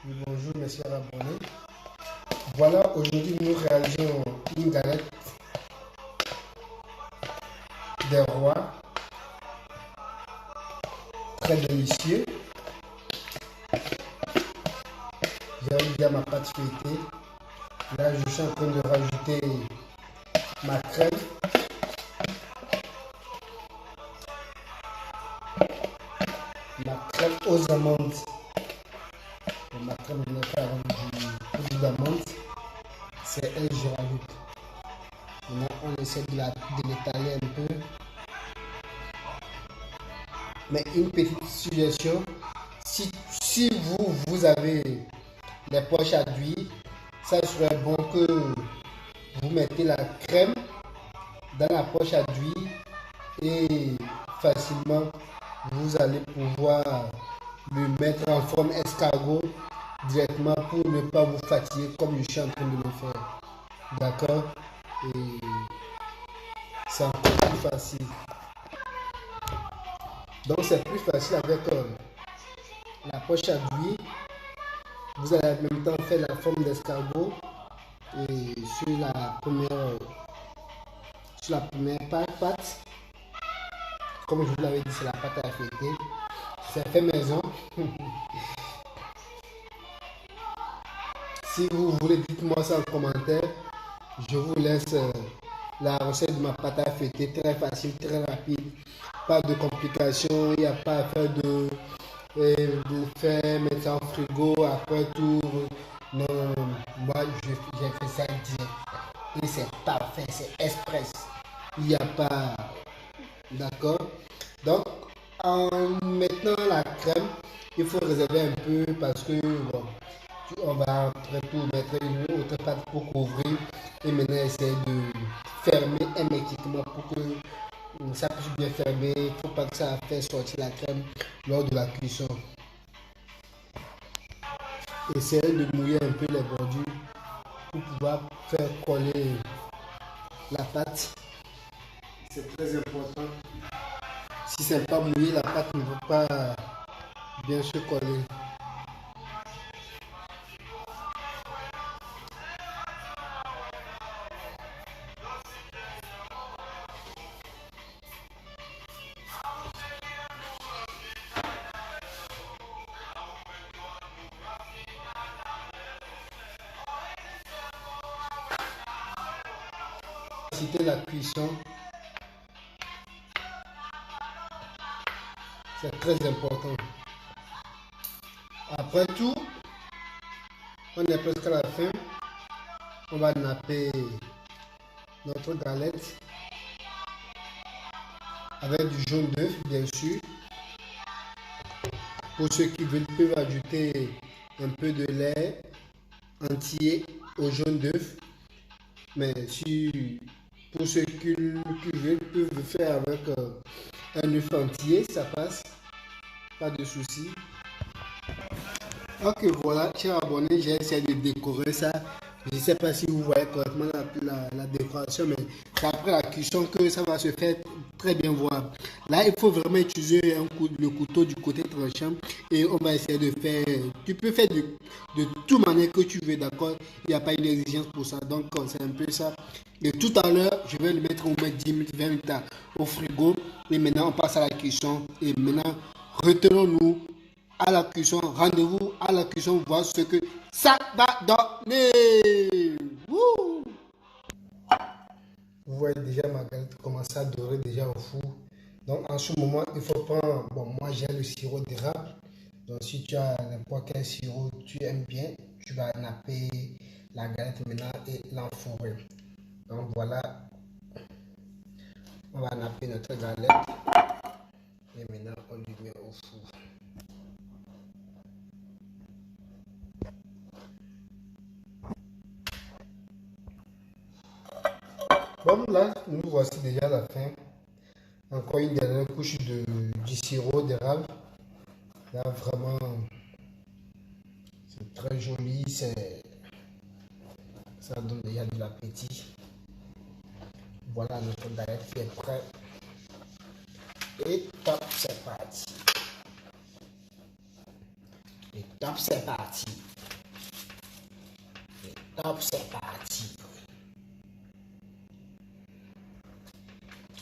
Oui, bonjour, monsieur abonné. Voilà, aujourd'hui nous réalisons une galette des rois, très délicieux. J'ai déjà ma pâte feuilletée. Là, je suis en train de rajouter ma crème. Ma crème aux amandes. Ma crème, je vais faire du poudre d'amande. C'est elle que je rajoute. Maintenant, on essaie de l'étaler un peu. Mais une petite suggestion, si vous avez les poches à d'huile, ça serait bon que vous mettez la crème dans la poche à d'huile et facilement vous allez pouvoir le mettre en forme escargot directement pour ne pas vous fatiguer comme je suis en train de le faire. D'accord? Et c'est encore plus facile. Donc c'est plus facile avec la poche à d'huile. Vous allez en même temps faire la forme d'escargot et sur la première pâte, comme je vous l'avais dit, c'est la pâte à feuilleter. C'est fait maison. Si vous voulez, dites-moi ça en commentaire. Je vous laisse la recette de ma pâte à feuilleter, très facile, très rapide. Pas de complications, il n'y a pas à faire de faire, mettre ça au frigo, après tout. Non, moi j'ai fait ça direct. Et c'est parfait, c'est express. Il n'y a pas. D'accord? Donc, en mettant la crème, il faut réserver un peu parce que bon, on va après tout mettre une autre pâte pour couvrir et maintenant essayer de fermer hermétiquement pour que ça puisse bien fermer. Il ne faut pas que ça fasse sortir la crème lors de la cuisson. Essayez de mouiller un peu les bordures pour pouvoir faire coller la pâte. C'est très important. Si ce n'est pas mouillé, la pâte ne va pas bien se coller. Citer la cuisson, c'est très important. Après tout, on est presque à la fin. On va napper notre galette avec du jaune d'œuf, bien sûr. Pour ceux qui veulent, peuvent ajouter un peu de lait entier au jaune d'œuf. Mais si pour ceux qui veulent, peuvent le faire avec un œuf entier, ça passe. Pas de souci. Ok, voilà, chers abonnés, j'ai essayé de décorer ça. Je ne sais pas si vous voyez correctement la décoration, mais c'est après la cuisson que ça va se faire très bien voir. Là, il faut vraiment utiliser le couteau du côté tranchant et on va essayer de faire. Tu peux faire de toute manière que tu veux, d'accord? Il n'y a pas une exigence pour ça, donc c'est un peu ça. Et tout à l'heure, je vais le mettre, 10 minutes, 20 minutes au frigo. Et maintenant, on passe à la cuisson. Et maintenant, retenons-nous à la cuisson, rendez-vous à la cuisson, voir ce que ça va donner. Wouh! Vous voyez déjà ma galette commencer à dorer déjà au four. Donc en ce moment, il faut prendre, bon moi j'ai le sirop d'érable. Donc si tu as n'importe quel sirop tu aimes bien, tu vas napper la galette maintenant et l'enfourrer. Donc voilà, on va napper notre galette et maintenant on lui met au four. Bon, là, nous voici déjà à la fin. Encore une dernière couche du sirop d'érable. Là, vraiment, c'est très joli. Ça donne déjà de l'appétit. Voilà notre galette qui est prête. Et top, c'est parti. Et top, c'est parti. Top, c'est parti.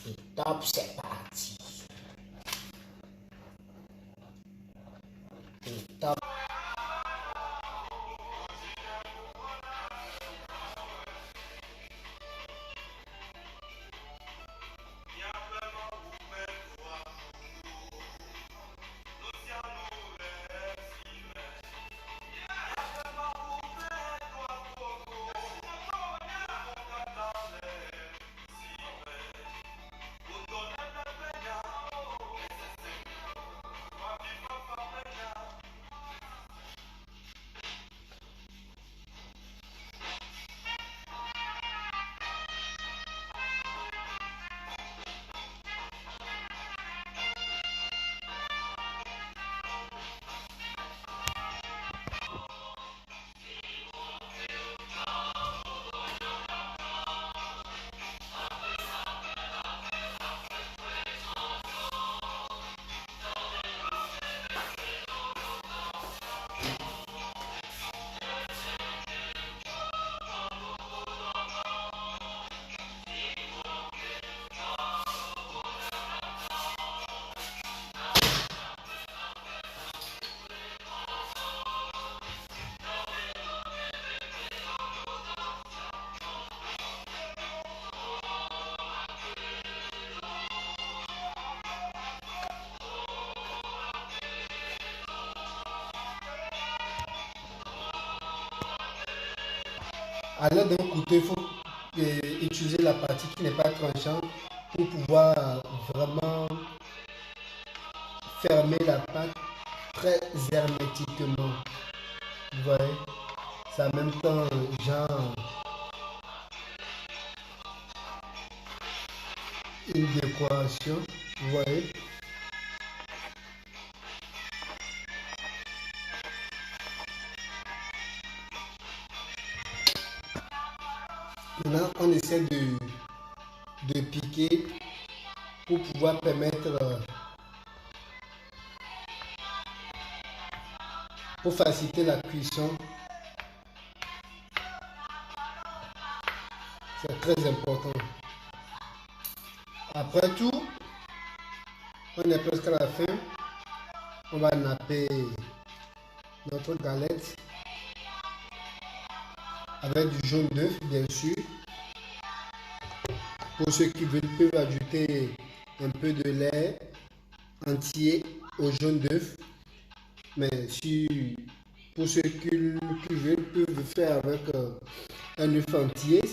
Et top, c'est parti. Et top. À l'aide d'un couteau, il faut utiliser la partie qui n'est pas tranchante pour pouvoir vraiment fermer la pâte très hermétiquement. Vous voyez, c'est en même temps genre une décoration. Vous voyez. Maintenant, on essaie de piquer pour pouvoir permettre, pour faciliter la cuisson. C'est très important. Après tout, on est presque à la fin. On va napper notre galette avec du jaune d'œuf, bien sûr. Pour ceux qui veulent, peuvent ajouter un peu de lait entier au jaune d'œuf. Mais si pour ceux qui veulent, peuvent faire avec un œuf entier, ça